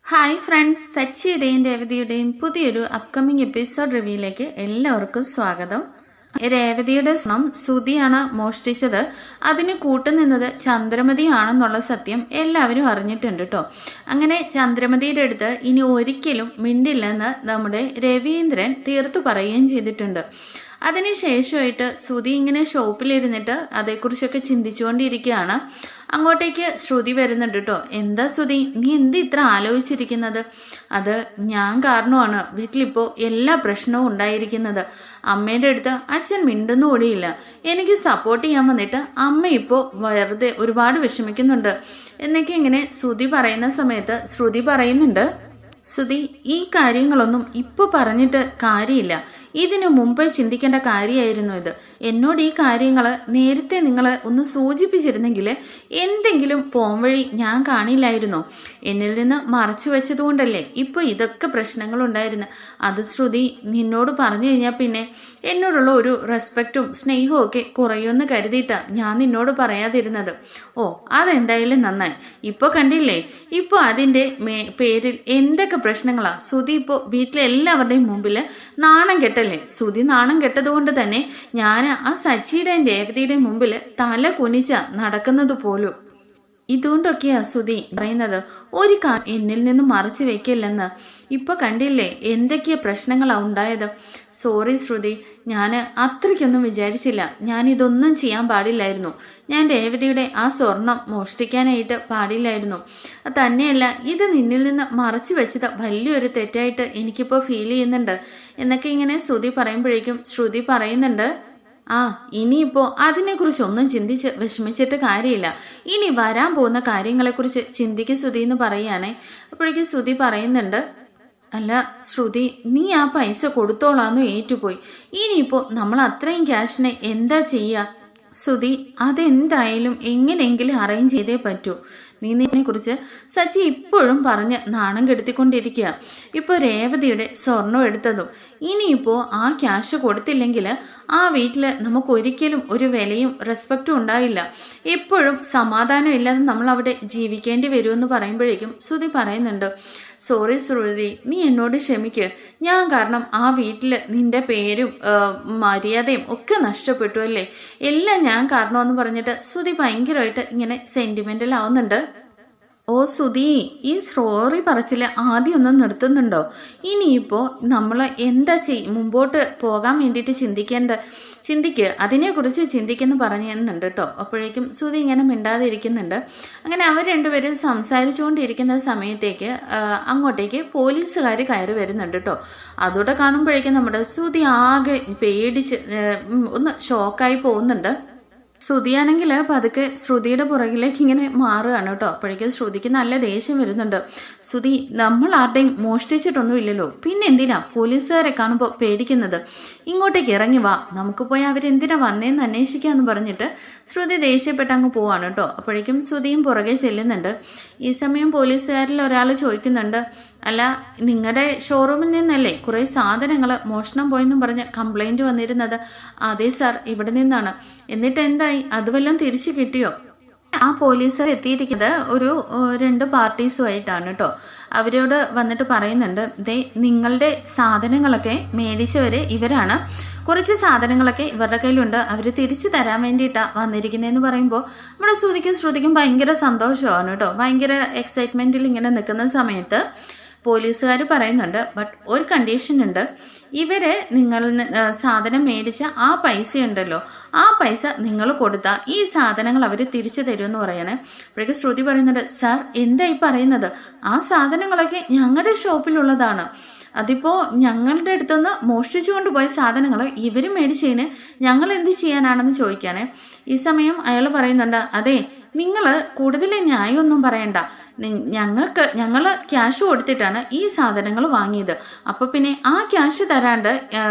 Hi friends, സച്ചിയുടെയും രേവതിയുടെയും പുതിയൊരു upcoming episode റിവ്യൂയിലേക്ക് എല്ലാവർക്കും സ്വാഗതം. രേവതിയുടെ സ്വർണം ശ്രുതിയാണ് മോഷ്ടിച്ചത്. അതിന് കൂട്ടുനിന്നത് ചന്ദ്രമതിയാണെന്നുള്ള സത്യം എല്ലാവരും അറിഞ്ഞിട്ടുണ്ട് കേട്ടോ. അങ്ങനെ ചന്ദ്രമതിയുടെ അടുത്ത് ഇനി ഒരിക്കലും മിണ്ടില്ലെന്ന് നമ്മുടെ രവീന്ദ്രൻ തീർത്തു പറയുകയും ചെയ്തിട്ടുണ്ട്. അതിനുശേഷമായിട്ട് ശ്രുതി ഇങ്ങനെ ഷോപ്പിലിരുന്നിട്ട് അതേക്കുറിച്ചൊക്കെ ചിന്തിച്ചുകൊണ്ടിരിക്കുകയാണ്. അങ്ങോട്ടേക്ക് ശ്രുതി വരുന്നുണ്ട് കേട്ടോ. എന്താ ശ്രുതി, നീ എന്ത് ഇത്ര ആലോചിച്ചിരിക്കുന്നത്? അത് ഞാൻ കാരണമാണ് വീട്ടിലിപ്പോൾ എല്ലാ പ്രശ്നവും ഉണ്ടായിരിക്കുന്നത്. അമ്മയുടെ അടുത്ത് അച്ഛൻ മിണ്ടുന്നു കൂടിയില്ല. എനിക്ക് സപ്പോർട്ട് ചെയ്യാൻ വന്നിട്ട് അമ്മ ഇപ്പോൾ വെറുതെ ഒരുപാട് വിഷമിക്കുന്നുണ്ട് എന്നൊക്കെ ഇങ്ങനെ ശ്രുതി പറയുന്ന സമയത്ത് ശ്രുതി പറയുന്നുണ്ട്, ശ്രുതി, ഈ കാര്യങ്ങളൊന്നും ഇപ്പോൾ പറഞ്ഞിട്ട് കാര്യമില്ല. ഇതിനു മുമ്പേ ചിന്തിക്കേണ്ട കാര്യമായിരുന്നു ഇത്. എന്നോട് ഈ കാര്യങ്ങൾ നേരത്തെ നിങ്ങൾ ഒന്ന് സൂചിപ്പിച്ചിരുന്നെങ്കിൽ എന്തെങ്കിലും പോംവഴി ഞാൻ കാണില്ലായിരുന്നോ? എന്നിൽ നിന്ന് മറച്ചു വെച്ചതുകൊണ്ടല്ലേ ഇപ്പോൾ ഇതൊക്കെ പ്രശ്നങ്ങളുണ്ടായിരുന്നു. അത് ശ്രുതി നിന്നോട് പറഞ്ഞു കഴിഞ്ഞാൽ പിന്നെ എന്നോടുള്ള ഒരു റെസ്പെക്റ്റും സ്നേഹവും ഒക്കെ കുറയുമെന്ന് കരുതിയിട്ടാണ് ഞാൻ നിന്നോട് പറയാതിരുന്നത്. ഓ, അതെന്തായാലും നന്നായി. ഇപ്പോൾ കണ്ടില്ലേ, ഇപ്പോൾ അതിൻ്റെ പേരിൽ എന്തൊക്കെ പ്രശ്നങ്ങളാണ്. ശ്രുതി ഇപ്പോൾ വീട്ടിലെല്ലാവരുടെയും മുമ്പിൽ നാണം കെട്ടല്ലേ. ശ്രുതി നാണം കെട്ടതുകൊണ്ട് തന്നെ ഞാൻ ആ സച്ചിയുടെയും രേവതിയുടെയും മുമ്പിൽ തല കുനിച്ച നടക്കുന്നത് പോലും. ഇതുകൊണ്ടൊക്കെയാ ശ്രുതി പറയുന്നത് ഒരു എന്നിൽ നിന്ന് മറച്ചു വെക്കില്ലെന്ന്. ഇപ്പോൾ കണ്ടില്ലേ എന്തൊക്കെയാ പ്രശ്നങ്ങളാണ് ഉണ്ടായത്. സോറി ശ്രുതി, ഞാൻ അത്രയ്ക്കൊന്നും വിചാരിച്ചില്ല. ഞാൻ ഇതൊന്നും ചെയ്യാൻ പാടില്ലായിരുന്നു. ഞാൻ രേവതിയുടെ ആ സ്വർണം മോഷ്ടിക്കാനായിട്ട് പാടില്ലായിരുന്നു. തന്നെയല്ല, ഇത് നിന്നിൽ നിന്ന് മറച്ചു വെച്ചത് വലിയൊരു തെറ്റായിട്ട് എനിക്കിപ്പോൾ ഫീൽ ചെയ്യുന്നുണ്ട് എന്നൊക്കെ ഇങ്ങനെ ശ്രുതി പറയുമ്പോഴേക്കും ശ്രുതി പറയുന്നുണ്ട്, ഇനിയിപ്പോൾ അതിനെക്കുറിച്ചൊന്നും ചിന്തിച്ച് വിഷമിച്ചിട്ട് കാര്യമില്ല. ഇനി വരാൻ പോകുന്ന കാര്യങ്ങളെക്കുറിച്ച് ചിന്തിക്ക് ശ്രുതി എന്ന് പറയുകയാണേ. അപ്പോഴേക്കും ശ്രുതി പറയുന്നുണ്ട്, അല്ല ശ്രുതി, നീ ആ പൈസ കൊടുത്തോളാന്ന് ഏറ്റുപോയി. ഇനിയിപ്പോൾ നമ്മൾ അത്രയും ക്യാഷിനെ എന്താ ചെയ്യുക? ശ്രുതി, അതെന്തായാലും എങ്ങനെയെങ്കിലും അറേഞ്ച് ചെയ്തേ പറ്റൂ. നീതിനെക്കുറിച്ച് സച്ചി ഇപ്പോഴും പറഞ്ഞ് നാണം കെടുത്തിക്കൊണ്ടിരിക്കുക. ഇപ്പോൾ രേവതിയുടെ സ്വർണം എടുത്തതും ഇനിയിപ്പോൾ ആ ക്യാഷ് കൊടുത്തില്ലെങ്കിൽ ആ വീട്ടിൽ നമുക്കൊരിക്കലും ഒരു വിലയും റെസ്പെക്റ്റും ഉണ്ടായില്ല. എപ്പോഴും സമാധാനം ഇല്ലാതെ നമ്മൾ അവിടെ ജീവിക്കേണ്ടി വരുമെന്ന് പറയുമ്പോഴേക്കും ശ്രുതി പറയുന്നുണ്ട്, സോറി ശ്രുതി, നീ എന്നോട് ക്ഷമിക്ക്. ഞാൻ കാരണം ആ വീട്ടിൽ നിൻ്റെ പേരും മര്യാദയും ഒക്കെ നഷ്ടപ്പെട്ടു അല്ലേ. എല്ലാം ഞാൻ കാരണമെന്ന് പറഞ്ഞിട്ട് ശ്രുതി ഭയങ്കരമായിട്ട് ഇങ്ങനെ സെൻറ്റിമെൻ്റൽ ആവുന്നുണ്ട്. ഓ ശ്രുതി, ഈ സ്റ്റോറി പറച്ചിൽ ആദ്യം ഒന്ന് നിർത്തുന്നുണ്ടോ? ഇനിയിപ്പോൾ നമ്മൾ എന്താ മുമ്പോട്ട് പോകാൻ വേണ്ടിയിട്ട് ചിന്തിക്ക്, അതിനെക്കുറിച്ച് ചിന്തിക്കുന്നു പറഞ്ഞെന്നുണ്ട് കേട്ടോ. അപ്പോഴേക്കും ശ്രുതി ഇങ്ങനെ മിണ്ടാതെ ഇരിക്കുന്നുണ്ട്. അങ്ങനെ അവർ രണ്ടുപേരും സംസാരിച്ചുകൊണ്ടിരിക്കുന്ന സമയത്തേക്ക് അങ്ങോട്ടേക്ക് പോലീസുകാർ കയറി വരുന്നുണ്ട് കേട്ടോ. അതോടെ കാണുമ്പോഴേക്കും നമ്മുടെ ശ്രുതി ആകെ പേടിച്ച് ഒന്ന് ഷോക്കായി പോകുന്നുണ്ട്. ശ്രുതിയാണെങ്കിൽ പതുക്കെ ശ്രുതിയുടെ പുറകിലേക്ക് ഇങ്ങനെ മാറുകയാണ് കേട്ടോ. അപ്പോഴേക്കും ശ്രുതിക്ക് നല്ല ദേഷ്യം വരുന്നുണ്ട്. ശ്രുതി, നമ്മൾ ആരുടെയും മോഷ്ടിച്ചിട്ടൊന്നും ഇല്ലല്ലോ, പിന്നെ എന്തിനാ പോലീസുകാരെ കാണുമ്പോൾ പേടിക്കുന്നത്? ഇങ്ങോട്ടേക്ക് ഇറങ്ങി വാ, നമുക്ക് പോയി അവരെന്തിനാ വന്നേന്ന് അന്വേഷിക്കാമെന്ന് പറഞ്ഞിട്ട് ശ്രുതി ദേഷ്യപ്പെട്ട് അങ്ങ് പോവാണ് കേട്ടോ. അപ്പോഴേക്കും ശ്രുതിയും പുറകെ ചെല്ലുന്നുണ്ട്. ഈ സമയം പോലീസുകാരിൽ ഒരാൾ ചോദിക്കുന്നുണ്ട്, അല്ല, നിങ്ങളുടെ ഷോറൂമിൽ നിന്നല്ലേ കുറേ സാധനങ്ങൾ മോഷണം പോയെന്നും പറഞ്ഞ് കംപ്ലൈൻറ്റ് വന്നിരുന്നത്? അതെ സാർ, ഇവിടെ നിന്നാണ്. എന്നിട്ട് എന്തായി, അത് വല്ലതും തിരിച്ചു കിട്ടിയോ? ആ പോലീസുകാർ എത്തിയിരിക്കുന്നത് ഒരു 2 പാർട്ടീസുമായിട്ടാണ് കേട്ടോ. അവരോട് വന്നിട്ട് പറയുന്നുണ്ട്, ദേ നിങ്ങളുടെ സാധനങ്ങളൊക്കെ മേടിച്ചവർ ഇവരാണ്. കുറച്ച് സാധനങ്ങളൊക്കെ ഇവരുടെ കയ്യിലുണ്ട്, അവർ തിരിച്ചു തരാൻ വേണ്ടിയിട്ടാണ് വന്നിരിക്കുന്നതെന്ന് പറയുമ്പോൾ നമ്മുടെ ശ്രുതിക്കും ഭയങ്കര സന്തോഷമാണ് കേട്ടോ. ഭയങ്കര എക്സൈറ്റ്മെൻറ്റിൽ ഇങ്ങനെ നിൽക്കുന്ന സമയത്ത് പോലീസുകാർ പറയുന്നുണ്ട്, ബട്ട് ഒരു കണ്ടീഷൻ ഉണ്ട്. ഇവർ നിങ്ങൾ സാധനം മേടിച്ച ആ പൈസ ഉണ്ടല്ലോ, ആ പൈസ നിങ്ങൾ കൊടുത്താൽ ഈ സാധനങ്ങൾ അവർ തിരിച്ചു തരുമെന്ന് പറയണേ. അപ്പോഴേക്കും ശ്രുതി പറയുന്നുണ്ട്, സാർ എന്തായി പറയുന്നത്? ആ സാധനങ്ങളൊക്കെ ഞങ്ങളുടെ ഷോപ്പിലുള്ളതാണ്. അതിപ്പോൾ ഞങ്ങളുടെ അടുത്തുനിന്ന് മോഷ്ടിച്ചു കൊണ്ടുപോയ സാധനങ്ങൾ ഇവർ മേടിച്ചതിന് ഞങ്ങൾ എന്ത് ചെയ്യാനാണെന്ന് ചോദിക്കാനേ. ഈ സമയം അയാൾ പറയുന്നുണ്ട്, അതെ, നിങ്ങൾ കൂടുതൽ ന്യായമൊന്നും പറയണ്ട. ഞങ്ങൾ ക്യാഷ് കൊടുത്തിട്ടാണ് ഈ സാധനങ്ങൾ വാങ്ങിയത്. അപ്പോൾ പിന്നെ ആ ക്യാഷ് തരാണ്ട്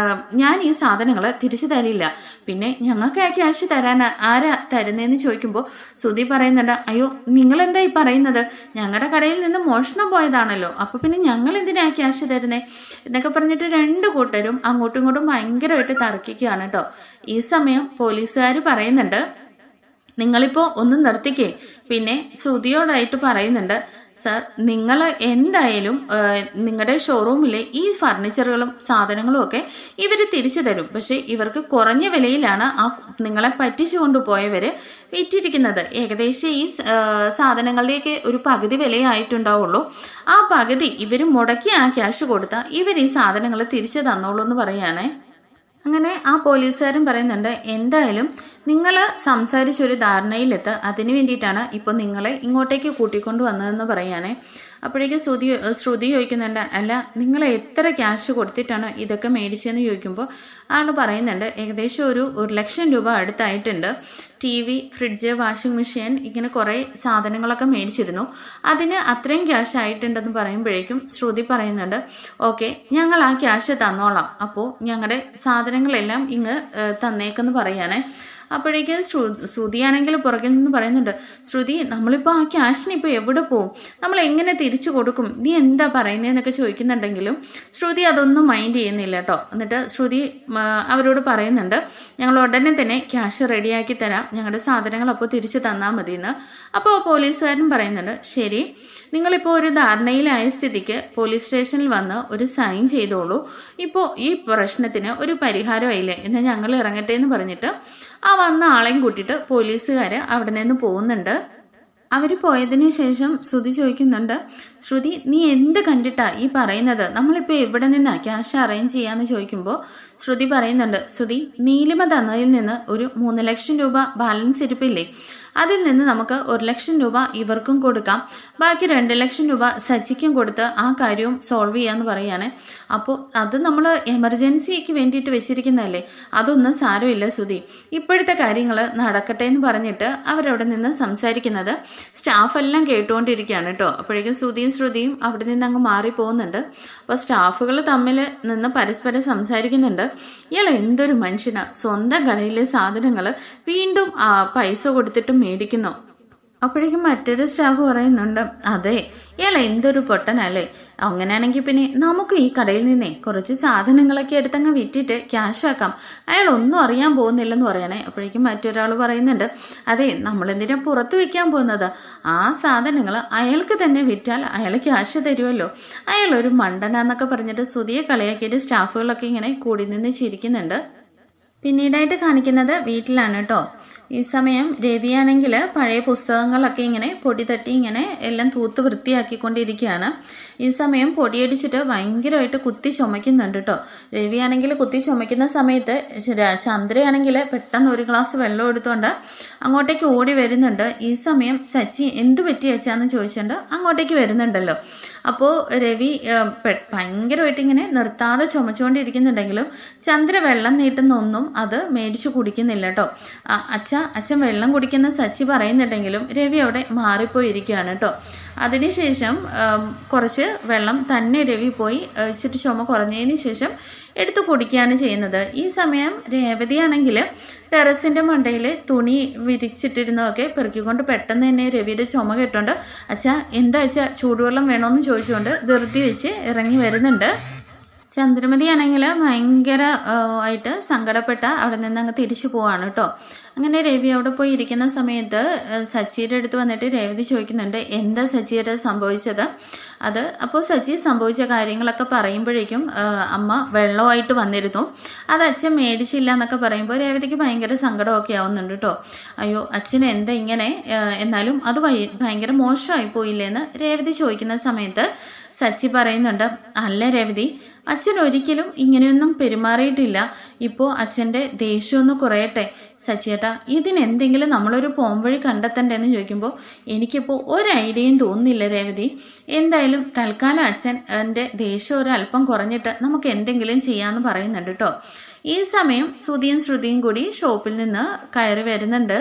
ഞാൻ ഈ സാധനങ്ങൾ തിരിച്ചു തരില്ല. പിന്നെ ഞങ്ങൾക്ക് ആ ക്യാഷ് തരാൻ ആരാ തരുന്നതെന്ന് ചോദിക്കുമ്പോൾ ശ്രുതി പറയുന്നുണ്ട്, അയ്യോ നിങ്ങളെന്താ ഈ പറയുന്നത്? ഞങ്ങളുടെ കടയിൽ നിന്ന് മോഷണം പോയതാണല്ലോ, അപ്പോൾ പിന്നെ ഞങ്ങൾ എന്തിനാ ക്യാഷ് തരുന്നേ എന്നൊക്കെ പറഞ്ഞിട്ട് 2 കൂട്ടരും അങ്ങോട്ടും ഇങ്ങോട്ടും ഭയങ്കരമായിട്ട് തർക്കിക്കുകയാണ് കേട്ടോ. ഈ സമയം പോലീസുകാർ പറയുന്നുണ്ട്, നിങ്ങളിപ്പോൾ ഒന്ന് നിർത്തിക്കേ. പിന്നെ ശ്രുതിയോടായിട്ട് പറയുന്നുണ്ട്, സർ നിങ്ങൾ എന്തായാലും നിങ്ങളുടെ ഷോറൂമിലെ ഈ ഫർണിച്ചറുകളും സാധനങ്ങളും ഒക്കെ ഇവർ തിരിച്ചു തരും. പക്ഷേ ഇവർക്ക് കുറഞ്ഞ വിലയിലാണ് ആ നിങ്ങളെ പറ്റിച്ചു കൊണ്ടുപോയവർ വിറ്റിരിക്കുന്നത്. ഏകദേശം ഈ സാധനങ്ങളുടെയൊക്കെ ഒരു പകുതി വിലയായിട്ടുണ്ടാവുള്ളൂ. ആ പകുതി ഇവർ മുടക്കി ആ ക്യാഷ് കൊടുത്താൽ ഇവർ ഈ സാധനങ്ങൾ തിരിച്ചു തന്നോളൂ എന്ന് പറയുകയാണേ. അങ്ങനെ ആ പോലീസുകാരൻ പറയുന്നുണ്ട്, എന്തായാലും നിങ്ങൾ സംസാരിച്ചൊരു ധാരണയിലെത്ത്, അതിന് വേണ്ടിയിട്ടാണ് ഇപ്പോൾ നിങ്ങളെ ഇങ്ങോട്ടേക്ക് കൂട്ടിക്കൊണ്ട് വന്നതെന്ന് പറയുകയാണേ. അപ്പോഴേക്കും ശ്രുതി ചോദിക്കുന്നുണ്ട്, അല്ല നിങ്ങൾ എത്ര ക്യാഷ് കൊടുത്തിട്ടാണ് ഇതൊക്കെ മേടിച്ചതെന്ന് ചോദിക്കുമ്പോൾ ആൾ പറയുന്നുണ്ട്, ഏകദേശം ഒരു 1,00,000 രൂപ അടുത്തായിട്ടുണ്ട്. TV, ഫ്രിഡ്ജ്, വാഷിംഗ് മെഷീൻ ഇങ്ങനെ കുറേ സാധനങ്ങളൊക്കെ മേടിച്ചിരുന്നു. അതിന് അത്രയും ക്യാഷ് ആയിട്ടുണ്ടെന്ന് പറയുമ്പോഴേക്കും ശ്രുതി പറയുന്നുണ്ട്, ഓക്കെ ഞങ്ങൾ ആ ക്യാഷ് തന്നോളാം, അപ്പോൾ ഞങ്ങളുടെ സാധനങ്ങളെല്ലാം ഇങ്ങ് തന്നേക്കെന്ന് പറയുകയാണേ. അപ്പോഴേക്കും ശ്രുതിയാണെങ്കിൽ പുറകിൽ നിന്ന് പറയുന്നുണ്ട്, ശ്രുതി നമ്മളിപ്പോൾ ആ ക്യാഷിന് ഇപ്പോൾ എവിടെ പോവും, നമ്മൾ എങ്ങനെ തിരിച്ചു കൊടുക്കും, നീ എന്താ പറയുന്നതെന്നൊക്കെ ചോദിക്കുന്നുണ്ടെങ്കിലും ശ്രുതി അതൊന്നും മൈൻഡ് ചെയ്യുന്നില്ല കേട്ടോ. എന്നിട്ട് ശ്രുതി അവരോട് പറയുന്നുണ്ട്, ഞങ്ങൾ ഉടനെ തന്നെ ക്യാഷ് റെഡിയാക്കി തരാം, ഞങ്ങളുടെ സാധനങ്ങൾ അപ്പോൾ തിരിച്ചു തന്നാൽ മതിയെന്ന്. അപ്പോൾ പോലീസുകാരൻ പറയുന്നുണ്ട്, ശരി നിങ്ങളിപ്പോൾ ഒരു ധാരണയിലായ സ്ഥിതിക്ക് പോലീസ് സ്റ്റേഷനിൽ വന്ന് ഒരു സൈൻ ചെയ്തോളൂ, ഇപ്പോൾ ഈ പ്രശ്നത്തിന് ഒരു പരിഹാരമായില്ലേ, എന്നാൽ ഞങ്ങൾ ഇറങ്ങട്ടെ എന്ന് പറഞ്ഞിട്ട് ആ വന്ന ആളെയും കൂട്ടിയിട്ട് പോലീസുകാർ അവിടെ നിന്ന് പോകുന്നുണ്ട്. അവർ പോയതിന് ശേഷം ശ്രുതി ചോദിക്കുന്നുണ്ട്, ശ്രുതി നീ എന്ത് കണ്ടിട്ടാ ഈ പറയുന്നത്, നമ്മളിപ്പോൾ എവിടെ നിന്നാണ് ക്യാഷ് അറേഞ്ച് ചെയ്യാമെന്ന് ചോദിക്കുമ്പോൾ ശ്രുതി പറയുന്നുണ്ട്, ശ്രുതി നീലിമ തന്നതിൽ നിന്ന് ഒരു 3,00,000 രൂപ ബാലൻസ് ഇരിപ്പില്ലേ, അതിൽ നിന്ന് നമുക്ക് 1,00,000 രൂപ ഇവർക്കും കൊടുക്കാം, ബാക്കി 2,00,000 രൂപ സച്ചിക്കും കൊടുത്ത് ആ കാര്യവും സോൾവ് ചെയ്യാമെന്ന് പറയുകയാണ്. അപ്പോൾ അത് നമ്മൾ എമർജൻസിക്ക് വേണ്ടിയിട്ട് വെച്ചിരിക്കുന്നതല്ലേ, അതൊന്നും സാരമില്ല ശ്രുതി, ഇപ്പോഴത്തെ കാര്യങ്ങൾ നടക്കട്ടെ എന്ന് പറഞ്ഞിട്ട് അവരവിടെ നിന്ന് സംസാരിക്കുന്നത് സ്റ്റാഫെല്ലാം കേട്ടുകൊണ്ടിരിക്കുകയാണ് കേട്ടോ. അപ്പോഴേക്കും ശ്രുതിയും അവിടെ നിന്ന് അങ്ങ് മാറിപ്പോകുന്നുണ്ട്. അപ്പോൾ സ്റ്റാഫുകൾ തമ്മിൽ നിന്ന് പരസ്പരം സംസാരിക്കുന്നുണ്ട്, ഇയാൾ എന്തൊരു മനുഷ്യനാണ്, സ്വന്തം കടയിലെ സാധനങ്ങൾ വീണ്ടും പൈസ കൊടുത്തിട്ട് മേടിക്കുന്നു. അപ്പോഴേക്കും മറ്റൊരു സ്റ്റാഫ് പറയുന്നുണ്ട്, അതെ ഇയാൾ എന്തൊരു പൊട്ടനല്ലേ, അങ്ങനെയാണെങ്കിൽ പിന്നെ നമുക്ക് ഈ കടയിൽ നിന്നേ കുറച്ച് സാധനങ്ങളൊക്കെ എടുത്തങ്ങ് വിറ്റിട്ട് ക്യാഷ് ആക്കാം, അയാൾ ഒന്നും അറിയാൻ പോകുന്നില്ലെന്ന് പറയണേ. അപ്പോഴേക്കും മറ്റൊരാൾ പറയുന്നുണ്ട്, അതെ നമ്മളെന്തിനാ പുറത്ത് വിൽക്കാൻ പോകുന്നത്, ആ സാധനങ്ങൾ അയാൾക്ക് തന്നെ വിറ്റാൽ അയാൾ ക്യാഷ് തരുമല്ലോ, അയാൾ ഒരു മണ്ടനാന്നൊക്കെ പറഞ്ഞിട്ട് ശ്രുതിയെ കളിയാക്കിയിട്ട് സ്റ്റാഫുകളൊക്കെ ഇങ്ങനെ കൂടി നിന്ന് ചിരിക്കുന്നുണ്ട്. പിന്നീടായിട്ട് കാണിക്കുന്നത് വീട്ടിലാണ് കേട്ടോ. ഈ സമയം രവിയാണെങ്കിൽ പഴയ പുസ്തകങ്ങളൊക്കെ ഇങ്ങനെ പൊടി തട്ടി ഇങ്ങനെ എല്ലാം തൂത്ത് വൃത്തിയാക്കിക്കൊണ്ടിരിക്കുകയാണ്. ഈ സമയം പൊടിയടിച്ചിട്ട് ഭയങ്കരമായിട്ട് കുത്തി ചുമയ്ക്കുന്നുണ്ട് കേട്ടോ. രവിയാണെങ്കിൽ കുത്തി ചുമയ്ക്കുന്ന സമയത്ത് ചന്ദ്രയാണെങ്കിൽ പെട്ടെന്ന് ഒരു ഗ്ലാസ് വെള്ളം എടുത്തുകൊണ്ട് അങ്ങോട്ടേക്ക് ഓടി വരുന്നുണ്ട്. ഈ സമയം സച്ചി എന്തു പറ്റി വെച്ചാന്ന് ചോദിച്ചുകൊണ്ട് അങ്ങോട്ടേക്ക് വരുന്നുണ്ടല്ലോ. അപ്പോൾ രവി ഭയങ്കരമായിട്ട് ഇങ്ങനെ നിർത്താതെ ചുമച്ചുകൊണ്ടിരിക്കുന്നുണ്ടെങ്കിലും ചന്ദ്ര വെള്ളം നീട്ടുന്നൊന്നും അത് മേടിച്ചു കുടിക്കുന്നില്ല കേട്ടോ. അച്ഛൻ വെള്ളം കുടിക്കുന്ന സച്ചി പറയുന്നുണ്ടെങ്കിലും രവി അവിടെ മാറിപ്പോയിരിക്കുകയാണ് കേട്ടോ. അതിനുശേഷം കുറച്ച് വെള്ളം തന്നെ രവി പോയി ഇച്ചിരി ചുമ കുറഞ്ഞതിന് ശേഷം എടുത്തു കുടിക്കുകയാണ് ചെയ്യുന്നത്. ഈ സമയം രേവതിയാണെങ്കിൽ ടെറസിൻ്റെ മണ്ടയിൽ തുണി വിരിച്ചിട്ടിരുന്നതൊക്കെ പെറുക്കിക്കൊണ്ട് പെട്ടെന്ന് തന്നെ രവിയുടെ ചുമ കേട്ടോണ്ട് എന്താ ചൂടുവെള്ളം വേണമെന്ന് ചോദിച്ചുകൊണ്ട് ധൃതി വെച്ച് ഇറങ്ങി വരുന്നുണ്ട്. ചന്ദ്രമതിയാണെങ്കിൽ ഭയങ്കര ആയിട്ട് സങ്കടപ്പെട്ട അവിടെ നിന്ന് അങ്ങ് തിരിച്ചു പോവാണ് കേട്ടോ. അങ്ങനെ രവി അവിടെ പോയി ഇരിക്കുന്ന സമയത്ത് സച്ചിയുടെ അടുത്ത് വന്നിട്ട് രേവതി ചോദിക്കുന്നുണ്ട്, എന്താ സച്ചിയുടെ സംഭവിച്ചത്. അപ്പോൾ സച്ചി സംഭവിച്ച കാര്യങ്ങളൊക്കെ പറയുമ്പോഴേക്കും അമ്മ വെള്ളമായിട്ട് വന്നിരുന്നു, അത് അച്ഛൻ മേടിച്ചില്ല എന്നൊക്കെ പറയുമ്പോൾ രേവതിക്ക് ഭയങ്കര സങ്കടമൊക്കെ ആവുന്നുണ്ട് കേട്ടോ. അയ്യോ അച്ഛൻ എന്താ ഇങ്ങനെ, എന്നാലും അത് ഭയങ്കര മോശമായി പോയില്ലേന്ന് രേവതി ചോദിക്കുന്ന സമയത്ത് സച്ചി പറയുന്നുണ്ട്, അല്ല രേവതി അച്ഛൻ ഒരിക്കലും ഇങ്ങനെയൊന്നും പെരുമാറിയിട്ടില്ല, ഇപ്പോൾ അച്ഛൻ്റെ ദേഷ്യമൊന്ന് കുറയട്ടെ. സച്ചിയേട്ടാ ഇതിനെന്തെങ്കിലും നമ്മളൊരു പോംവഴി കണ്ടെത്തണ്ടെന്ന് ചോദിക്കുമ്പോൾ എനിക്കിപ്പോൾ ഒരു ഐഡിയയും തോന്നുന്നില്ല രേവതി, എന്തായാലും തൽക്കാലം അച്ഛൻ്റെ ദേഷ്യം ഒരല്പം കുറഞ്ഞിട്ട് നമുക്ക് എന്തെങ്കിലും ചെയ്യാമെന്ന് പറയുന്നുണ്ട് കേട്ടോ. ഈ സമയം ശ്രുതിയും കൂടി ഷോപ്പിൽ നിന്ന് കയറി വരുന്നുണ്ട്.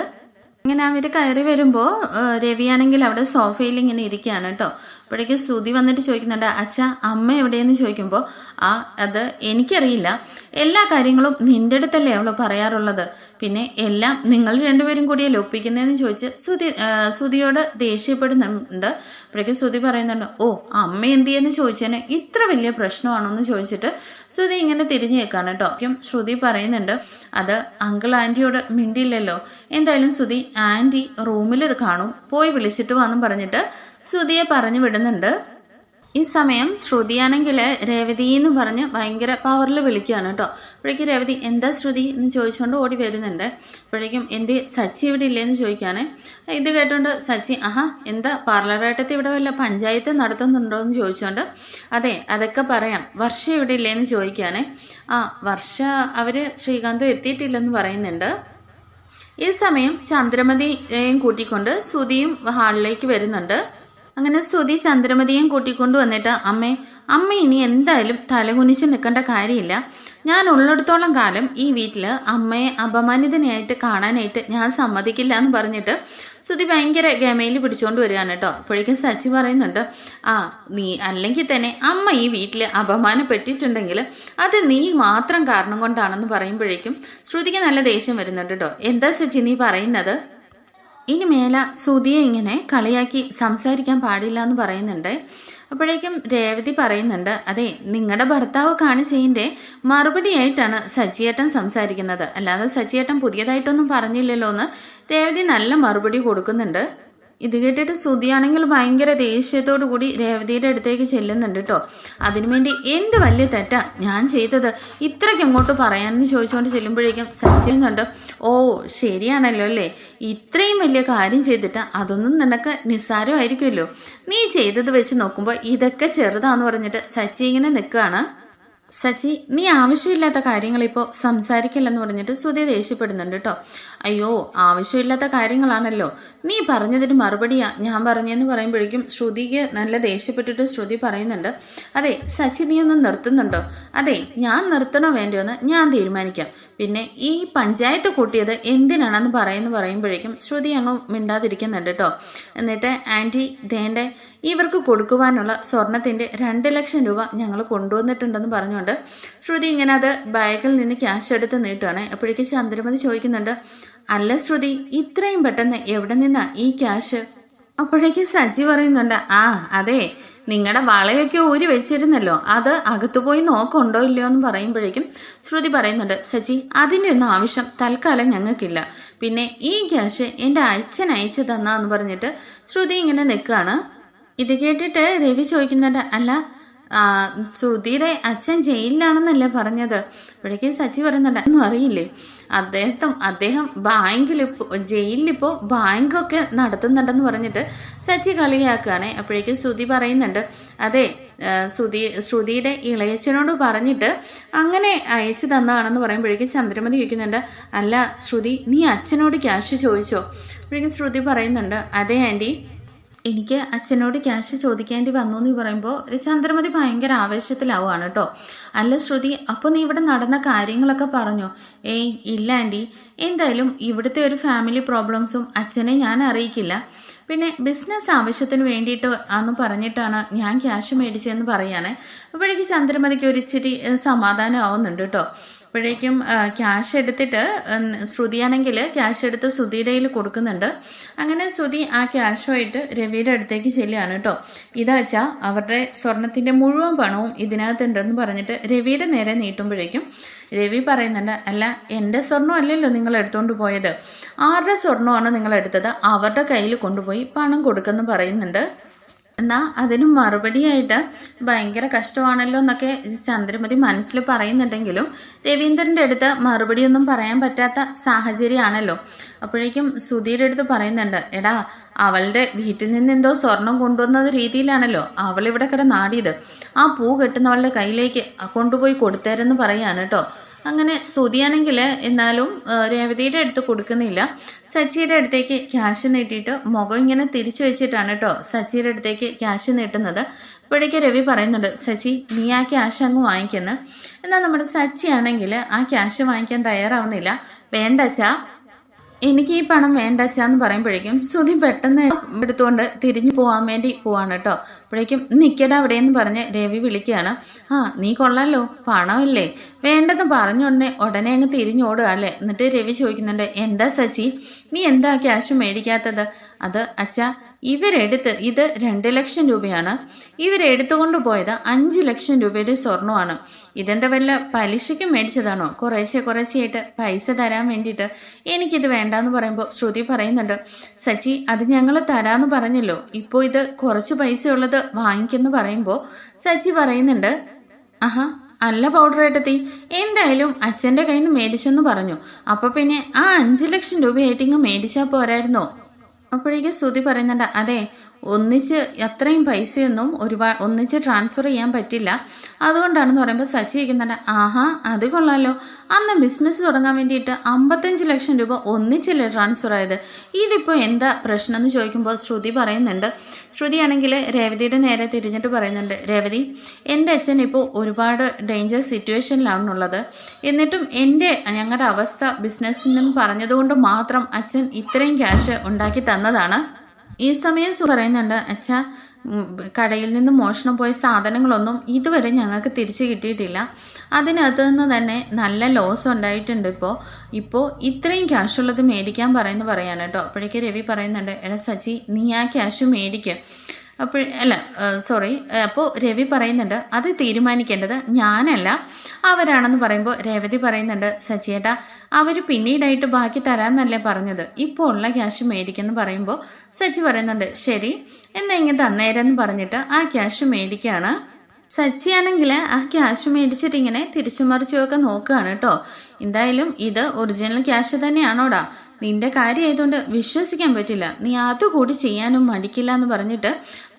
ഇങ്ങനെ അവർ കയറി വരുമ്പോൾ രവിയാണെങ്കിൽ അവിടെ സോഫയിൽ ഇങ്ങനെ ഇരിക്കുകയാണ് കേട്ടോ. അപ്പോഴേക്കും ശ്രുതി വന്നിട്ട് ചോദിക്കുന്നുണ്ട്, അമ്മ എവിടെയെന്ന് ചോദിക്കുമ്പോൾ അത് എനിക്കറിയില്ല, എല്ലാ കാര്യങ്ങളും നിൻ്റെ അടുത്തല്ലേ അവൾ പറയാറുള്ളത്, പിന്നെ എല്ലാം നിങ്ങൾ രണ്ടുപേരും കൂടിയല്ലേ ഒപ്പിക്കുന്നതെന്ന് ചോദിച്ച് ശ്രുതിയോട് ദേഷ്യപ്പെടുന്നുണ്ട്. അപ്പോഴേക്കും ശ്രുതി പറയുന്നുണ്ട്, ഓ അമ്മ എന്ത് ചെയ്യുമെന്ന് ചോദിച്ചതിന് ഇത്ര വലിയ പ്രശ്നമാണോ എന്ന് ചോദിച്ചിട്ട് ശ്രുതി ഇങ്ങനെ തിരിഞ്ഞു കേൾക്കാണ് കേട്ടോ. ശ്രുതി പറയുന്നുണ്ട്, അത് അങ്കിൾ ആൻറ്റിയോട് മിണ്ടിയില്ലല്ലോ, എന്തായാലും ശ്രുതി ആൻറ്റി റൂമിൽ ഇത് കാണും, പോയി വിളിച്ചിട്ട് വന്നും പറഞ്ഞിട്ട് ശ്രുതിയെ പറഞ്ഞു വിടുന്നുണ്ട്. ഈ സമയം ശ്രുതിയാണെങ്കിൽ രേവതി എന്ന് പറഞ്ഞ് ഭയങ്കര പവറിൽ വിളിക്കുകയാണ് കേട്ടോ. അപ്പോഴേക്കും രേവതി എന്താ ശ്രുതി എന്ന് ചോദിച്ചുകൊണ്ട് ഓടി വരുന്നുണ്ട്. അപ്പോഴേക്കും സച്ചി ഇവിടെ ഇല്ലേന്ന് ചോദിക്കുകയാണ്. ഇത് കേട്ടുകൊണ്ട് സച്ചി എന്താ പാർലറായിട്ടത്തെ ഇവിടെ വല്ല പഞ്ചായത്ത് നടത്തുന്നുണ്ടോ എന്ന് ചോദിച്ചുകൊണ്ട് അതൊക്കെ പറയാം, വർഷ ഇവിടെ ഇല്ലേന്ന് ചോദിക്കുകയാണ്. വർഷ അവർ ശ്രീകാന്ത് എത്തിയിട്ടില്ലെന്ന് പറയുന്നുണ്ട്. ഈ സമയം ചന്ദ്രമതിയെയും കൂട്ടിക്കൊണ്ട് ശ്രുതിയും ഹാളിലേക്ക് വരുന്നുണ്ട്. അങ്ങനെ ശ്രുതി ചന്ദ്രമതിയും കൂട്ടിക്കൊണ്ടു വന്നിട്ട് അമ്മ ഇനി എന്തായാലും തലകുനിച്ച് നിൽക്കേണ്ട കാര്യമില്ല. ഞാൻ ഉള്ളിടത്തോളം കാലം ഈ വീട്ടിൽ അമ്മയെ അപമാനിതനായിട്ട് കാണാനായിട്ട് ഞാൻ സമ്മതിക്കില്ല എന്ന് പറഞ്ഞിട്ട് ശ്രുതി ഭയങ്കര ഗമയിൽ പിടിച്ചുകൊണ്ട് വരികയാണ് കേട്ടോ. അപ്പോഴേക്കും സച്ചി പറയുന്നുണ്ട്, നീ അല്ലെങ്കിൽ തന്നെ അമ്മ ഈ വീട്ടിൽ അപമാനപ്പെട്ടിട്ടുണ്ടെങ്കിൽ അത് നീ മാത്രം കാരണം കൊണ്ടാണെന്ന് പറയുമ്പോഴേക്കും ശ്രുതിക്ക് നല്ല ദേഷ്യം വരുന്നുണ്ട് കേട്ടോ. എന്താ സച്ചി നീ പറയുന്നത്? ഇനി മേല ശ്രുതിയെ ഇങ്ങനെ കളിയാക്കി സംസാരിക്കാൻ പാടില്ല എന്ന് പറയുന്നുണ്ട്. അപ്പോഴേക്കും രേവതി പറയുന്നുണ്ട്, നിങ്ങളുടെ ഭർത്താവ് കാണിച്ചതിൻ്റെ മറുപടിയായിട്ടാണ് സച്ചിയേട്ടൻ സംസാരിക്കുന്നത്, അല്ലാതെ സച്ചിയേട്ടൻ പുതിയതായിട്ടൊന്നും പറഞ്ഞില്ലല്ലോ എന്ന് രേവതി നല്ല മറുപടി കൊടുക്കുന്നുണ്ട്. ഇത് കേട്ടിട്ട് ശ്രുതിയാണെങ്കിൽ ഭയങ്കര ദേഷ്യത്തോടു കൂടി രേവതിയുടെ അടുത്തേക്ക് ചെല്ലുന്നുണ്ട് കേട്ടോ. അതിനുവേണ്ടി എന്ത് വലിയ തെറ്റാ ഞാൻ ചെയ്തത് ഇത്രയ്ക്ക് അങ്ങോട്ട് പറയാമെന്ന് ചോദിച്ചുകൊണ്ട് ചെല്ലുമ്പോഴേക്കും സച്ചിന്നുണ്ട്, ശരിയാണല്ലോ അല്ലേ, ഇത്രയും വലിയ കാര്യം ചെയ്തിട്ട് അതൊന്നും നിനക്ക് നിസ്സാരമായിരിക്കുമല്ലോ, നീ ചെയ്തത് വെച്ച് നോക്കുമ്പോൾ ഇതൊക്കെ ചെറുതാന്ന് പറഞ്ഞിട്ട് സച്ചി ഇങ്ങനെ നിൽക്കുകയാണ്. സച്ചി നീ ആവശ്യമില്ലാത്ത കാര്യങ്ങളിപ്പോൾ സംസാരിക്കില്ലെന്ന് പറഞ്ഞിട്ട് ശ്രുതി ദേഷ്യപ്പെടുന്നുണ്ട് കേട്ടോ. ആവശ്യമില്ലാത്ത കാര്യങ്ങളാണല്ലോ, നീ പറഞ്ഞതിന് മറുപടിയാ ഞാൻ പറഞ്ഞെന്ന് പറയുമ്പോഴേക്കും ശ്രുതിക്ക് നല്ല ദേഷ്യപ്പെട്ടിട്ട് ശ്രുതി പറയുന്നുണ്ട്, സച്ചി നീ ഒന്ന് നിർത്തുന്നുണ്ടോ? ഞാൻ നിർത്തണോ വേണ്ടയോ എന്ന് ഞാൻ തീരുമാനിക്കാം. പിന്നെ ഈ പഞ്ചായത്ത് കൂട്ടിയത് എന്തിനാണെന്ന് പറയുമ്പോഴേക്കും ശ്രുതി അങ്ങ് മിണ്ടാതിരിക്കുന്നുണ്ട് കേട്ടോ. എന്നിട്ട് ആൻറ്റി ദേണ്ടേ ഇവർക്ക് കൊടുക്കുവാനുള്ള സ്വർണത്തിൻ്റെ 2 ലക്ഷം രൂപ ഞങ്ങൾ കൊണ്ടുവന്നിട്ടുണ്ടെന്ന് പറഞ്ഞുകൊണ്ട് ശ്രുതി ഇങ്ങനെ അത് ബാഗിൽ നിന്ന് ക്യാഷ് എടുത്ത് നീട്ടുകയാണ്. അപ്പോഴേക്കും ചന്ദ്രമതി ചോദിക്കുന്നുണ്ട്, അല്ല ശ്രുതി ഇത്രയും പെട്ടെന്ന് എവിടെ നിന്നാ ഈ ക്യാഷ്? അപ്പോഴേക്കും സച്ചി പറയുന്നുണ്ട്, നിങ്ങളുടെ വളയൊക്കെ ഊരി വെച്ചിരുന്നല്ലോ, അത് അകത്തു പോയി നോക്കുണ്ടോ ഇല്ലയോ എന്ന് പറയുമ്പോഴേക്കും ശ്രുതി പറയുന്നുണ്ട്, സച്ചി അതിൻ്റെ ഒന്നും ആവശ്യം തൽക്കാലം ഞങ്ങൾക്കില്ല, പിന്നെ ഈ ക്യാഷ് എൻ്റെ അച്ഛൻ അയച്ചു തന്നാന്ന് പറഞ്ഞിട്ട് ശ്രുതി ഇങ്ങനെ നിൽക്കുകയാണ്. ഇത് കേട്ടിട്ട് രവി ചോദിക്കുന്നുണ്ട്, അല്ല ശ്രുതിയുടെ അച്ഛൻ ജയിലിലാണെന്നല്ലേ പറഞ്ഞത്? അപ്പോഴേക്കും സച്ചി പറയുന്നുണ്ട്, ഒന്നും അറിയില്ലേ, അദ്ദേഹം ജയിലിലിപ്പോൾ ബാങ്കൊക്കെ നടത്തുന്നുണ്ടെന്ന് പറഞ്ഞിട്ട് സച്ചി കളിയാക്കുകയാണ്. അപ്പോഴേക്കും ശ്രുതി പറയുന്നുണ്ട്, ശ്രുതിയുടെ ഇളയച്ചനോട് പറഞ്ഞിട്ട് അങ്ങനെ അയച്ചു തന്നതാണെന്ന് പറയുമ്പോഴേക്കും ചന്ദ്രമതി ചോദിക്കുന്നുണ്ട്, അല്ല ശ്രുതി നീ അച്ഛനോട് ക്യാഷ് ചോദിച്ചോ? അപ്പോഴേക്കും ശ്രുതി പറയുന്നുണ്ട്, ആൻറ്റി എനിക്ക് അച്ഛനോട് ക്യാഷ് ചോദിക്കേണ്ടി വന്നു എന്ന് പറയുമ്പോൾ ചന്ദ്രമതി ഭയങ്കര ആവേശത്തിലാവുകയാണ് കേട്ടോ. അല്ല ശ്രുതി അപ്പോൾ നീ ഇവിടെ നടന്ന കാര്യങ്ങളൊക്കെ പറഞ്ഞോ? ഇല്ല ആൻറ്റി, എന്തായാലും ഇവിടുത്തെ ഒരു ഫാമിലി പ്രോബ്ലംസും അച്ഛനെ ഞാൻ അറിയിക്കില്ല, പിന്നെ ബിസിനസ് ആവശ്യത്തിന് വേണ്ടിയിട്ട് എന്ന് പറഞ്ഞിട്ടാണ് ഞാൻ ക്യാഷ് മേടിച്ചതെന്ന് പറയുകയാണ്. അപ്പോഴേക്കും ചന്ദ്രമതിക്ക് ഒരു ഇച്ചിരി സമാധാനം ആവുന്നുണ്ട് കേട്ടോ. അപ്പോഴേക്കും ക്യാഷ് എടുത്തിട്ട് ശ്രുതിയാണെങ്കിൽ ക്യാഷ് എടുത്ത് ശ്രുതിയുടെ കയ്യിൽ കൊടുക്കുന്നുണ്ട്. അങ്ങനെ ശ്രുതി ആ ക്യാഷുമായിട്ട് രവിയുടെ അടുത്തേക്ക് ചെല്ലുകയാണ് കേട്ടോ. ഇതാച്ചാൽ അവരുടെ സ്വർണത്തിൻ്റെ മുഴുവൻ പണവും ഇതിനകത്തുണ്ടെന്ന് പറഞ്ഞിട്ട് രവിയുടെ നേരെ നീട്ടുമ്പോഴേക്കും രവി പറയുന്നുണ്ട്, അല്ല എൻ്റെ സ്വർണ്ണം അല്ലല്ലോ നിങ്ങൾ എടുത്തുകൊണ്ട് പോയത്, ആരുടെ സ്വർണ്ണമാണ് നിങ്ങൾ എടുത്തത്, അവരുടെ കയ്യിൽ കൊണ്ടുപോയി പണം കൊടുക്കുമെന്ന് പറയുന്നുണ്ട്. എന്നാൽ അതിന് മറുപടിയായിട്ട് ഭയങ്കര കഷ്ടമാണല്ലോ എന്നൊക്കെ ചന്ദ്രമതി മനസ്സിൽ പറയുന്നുണ്ടെങ്കിലും രവീന്ദ്രൻ്റെ അടുത്ത് മറുപടിയൊന്നും പറയാൻ പറ്റാത്ത സാഹചര്യമാണല്ലോ. അപ്പോഴേക്കും ശ്രുതിയുടെ അടുത്ത് പറയുന്നുണ്ട്, അവളുടെ വീട്ടിൽ നിന്ന് എന്തോ സ്വർണം കൊണ്ടുവന്ന രീതിയിലാണല്ലോ അവളിവിടെ കിടന്നാടിയത്, ആ പൂ കെട്ടുന്നവളുടെ കയ്യിലേക്ക് കൊണ്ടുപോയി കൊടുത്തേരെന്ന് പറയാണ് കേട്ടോ. അങ്ങനെ ശ്രുതിയാണെങ്കിൽ എന്നാലും രേവതിയുടെ അടുത്ത് കൊടുക്കുന്നില്ല, സച്ചിയുടെ അടുത്തേക്ക് ക്യാഷ് നീട്ടിയിട്ട് മുഖം ഇങ്ങനെ തിരിച്ചു വെച്ചിട്ടാണ് കേട്ടോ സച്ചിയുടെ അടുത്തേക്ക് ക്യാഷ് നീട്ടുന്നത്. അപ്പോഴേക്ക് രവി പറയുന്നുണ്ട്, സച്ചി നീ ആ ക്യാഷ് അങ്ങ് വാങ്ങിക്കുന്നു. എന്നാൽ നമ്മുടെ സച്ചി ആണെങ്കിൽ ആ ക്യാഷ് വാങ്ങിക്കാൻ തയ്യാറാവുന്നില്ല. വേണ്ടച്ചാ എനിക്ക് ഈ പണം വേണ്ടച്ചാന്ന് പറയുമ്പോഴേക്കും ശ്രുതി പെട്ടെന്ന് എടുത്തുകൊണ്ട് തിരിഞ്ഞു പോകാൻ വേണ്ടി പോവാണ് കേട്ടോ. അപ്പോഴേക്കും നിൽക്കടാ അവിടെയെന്ന് പറഞ്ഞ് രവി വിളിക്കുകയാണ്. നീ കൊള്ളാലോ, പണമില്ലേ വേണ്ടെന്ന് ഉടനെ അങ്ങ് തിരിഞ്ഞോടുക അല്ലേ. എന്നിട്ട് രവി ചോദിക്കുന്നുണ്ട്, എന്താ സച്ചി നീ എന്താ ക്യാഷ് മേടിക്കാത്തത്? അച്ഛാ ഇത് 2 ലക്ഷം രൂപയാണ്. ഇവരെടുത്തുകൊണ്ട് പോയത് 5 ലക്ഷം രൂപയുടെ സ്വർണ്ണമാണ്. ഇതെന്താ വല്ല പലിശയ്ക്ക് മേടിച്ചതാണോ? കുറേശ്ശെയായിട്ട് പൈസ തരാൻ വേണ്ടിയിട്ട് എനിക്കിത് വേണ്ടാന്ന് പറയുമ്പോൾ ശ്രുതി പറയുന്നുണ്ട്, സച്ചി അത് ഞങ്ങൾ തരാമെന്ന് പറഞ്ഞല്ലോ, ഇപ്പോൾ ഇത് കുറച്ച് പൈസയുള്ളത് വാങ്ങിക്കെന്ന് പറയുമ്പോൾ സച്ചി പറയുന്നുണ്ട്, ആഹാ അല്ല പൗഡർ ഏട്ടത്തി, എന്തായാലും അച്ഛൻ്റെ കയ്യിൽ നിന്ന് മേടിച്ചെന്ന് പറഞ്ഞു, അപ്പോൾ പിന്നെ ആ 5 ലക്ഷം രൂപയായിട്ട് ഇങ്ങ് മേടിച്ചാൽ പോരായിരുന്നോ? അപ്പോഴേക്ക് ശ്രുതി പറയുന്നുണ്ട്, അതെ ഒന്നിച്ച് അത്രയും പൈസയൊന്നും ഒന്നിച്ച് ട്രാൻസ്ഫർ ചെയ്യാൻ പറ്റില്ല, അതുകൊണ്ടാണെന്ന് പറയുമ്പോൾ സച്ചി വയ്ക്കുന്നുണ്ട്, ആഹാ അത് കൊള്ളാലോ, അന്ന് ബിസിനസ് തുടങ്ങാൻ വേണ്ടിയിട്ട് 55 ലക്ഷം രൂപ ഒന്നിച്ചല്ലേ ട്രാൻസ്ഫർ ആയത്, ഇതിപ്പോൾ എന്താ പ്രശ്നം എന്ന് ചോദിക്കുമ്പോൾ ശ്രുതി പറയുന്നുണ്ട്. ശ്രുതിയാണെങ്കിൽ രേവതിയുടെ നേരെ തിരിഞ്ഞിട്ട് പറയുന്നുണ്ട്, രേവതി എൻ്റെ അച്ഛൻ ഇപ്പോൾ ഒരുപാട് ഡേഞ്ചർ സിറ്റുവേഷനിലാണുള്ളത്, എന്നിട്ടും ഞങ്ങളുടെ അവസ്ഥ ബിസിനസ്സിനെന്ന് പറഞ്ഞതുകൊണ്ട് മാത്രം അച്ഛൻ ഇത്രയും ക്യാഷ് ഉണ്ടാക്കി തന്നതാണ്. ഈ സമയം പറയുന്നുണ്ട്, അച്ഛാ കടയിൽ നിന്ന് മോഷണം പോയ സാധനങ്ങളൊന്നും ഇതുവരെ ഞങ്ങൾക്ക് തിരിച്ചു കിട്ടിയിട്ടില്ല, അതിനകത്ത് നിന്ന് തന്നെ നല്ല ലോസ് ഉണ്ടായിട്ടുണ്ട്. ഇപ്പോൾ ഇത്രയും ക്യാഷ് ഉള്ളത് മേടിക്കാൻ പറയാണ് കേട്ടോ. അപ്പോഴേക്ക് രവി പറയുന്നുണ്ട്, എടാ സച്ചി നീ ആ ക്യാഷ് മേടിക്കുക. അപ്പോൾ രവി പറയുന്നുണ്ട്, അത് തീരുമാനിക്കേണ്ടത് ഞാനല്ല അവരാണെന്ന് പറയുമ്പോൾ രേവതി പറയുന്നുണ്ട്, സച്ചിയേട്ടാ അവർ പിന്നീടായിട്ട് ബാക്കി തരാമെന്നല്ലേ പറഞ്ഞത്, ഇപ്പോൾ ഉള്ള ക്യാഷ് മേടിക്കുമെന്ന് പറയുമ്പോൾ സച്ചി പറയുന്നുണ്ട്, ശരി എന്നാൽ ഇങ്ങനെ തന്നേരെന്ന് പറഞ്ഞിട്ട് ആ ക്യാഷ് മേടിക്കുകയാണ്. സച്ചിയാണെങ്കിൽ ആ ക്യാഷ് മേടിച്ചിട്ട് ഇങ്ങനെ തിരിച്ചുമറിച്ചുമൊക്കെ നോക്കുകയാണ് കേട്ടോ. എന്തായാലും ഇത് ഒറിജിനൽ ക്യാഷ് തന്നെയാണോടാ, നിന്റെ കാര്യമായതുകൊണ്ട് വിശ്വസിക്കാൻ പറ്റില്ല, നീ അതുകൂടി ചെയ്യാനും മടിക്കില്ല എന്ന് പറഞ്ഞിട്ട്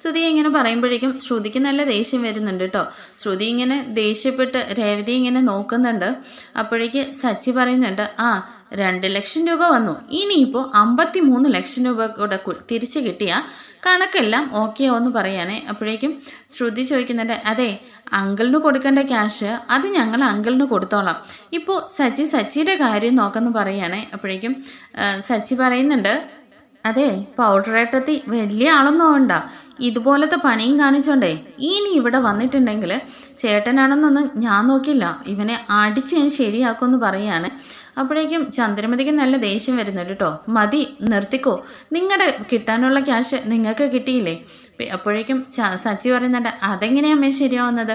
ശ്രുതി ഇങ്ങനെ പറയുമ്പോഴേക്കും ശ്രുതിക്ക് നല്ല ദേഷ്യം വരുന്നുണ്ട് കേട്ടോ. ശ്രുതി ഇങ്ങനെ ദേഷ്യപ്പെട്ട് രേവതി ഇങ്ങനെ നോക്കുന്നുണ്ട്. അപ്പോഴേക്ക് സച്ചി പറയുന്നുണ്ട്, 2 ലക്ഷം രൂപ വന്നു, ഇനിയിപ്പോൾ 53 ലക്ഷം രൂപ കൂടെ തിരിച്ചു കിട്ടിയ കണക്കെല്ലാം ഓക്കെ ആവെന്ന് പറയാനേ. അപ്പോഴേക്കും ശ്രുതി ചോദിക്കുന്നുണ്ട്, അതെ അങ്കിളിന് കൊടുക്കേണ്ട ക്യാഷ് അത് ഞങ്ങൾ അങ്കിളിന് കൊടുത്തോളാം, ഇപ്പോൾ സച്ചിയുടെ കാര്യം നോക്കെന്ന് പറയാനേ. അപ്പോഴേക്കും സച്ചി പറയുന്നുണ്ട്, അതെ പൗഡറേട്ടത്തി വലിയ ആളൊന്നും വേണ്ട, ഇതുപോലത്തെ പണിയും കാണിച്ചോണ്ടേ ഇനി ഇവിടെ വന്നിട്ടുണ്ടെങ്കിൽ ചേട്ടനാണെന്നൊന്നും ഞാൻ നോക്കില്ല, ഇവനെ അടിച്ച് ഞാൻ ശരിയാക്കുമെന്ന് പറയാണ്. അപ്പോഴേക്കും ചന്ദ്രമതിക്ക് നല്ല ദേഷ്യം വരുന്നുണ്ട് കേട്ടോ. മതി നിർത്തിക്കോ, നിങ്ങളുടെ കിട്ടാനുള്ള ക്യാഷ് നിങ്ങൾക്ക് കിട്ടിയില്ലേ? അപ്പോഴേക്കും സച്ചി പറയുന്നുണ്ട്, അതെങ്ങനെയാ അമ്മേ ശരിയാവുന്നത്,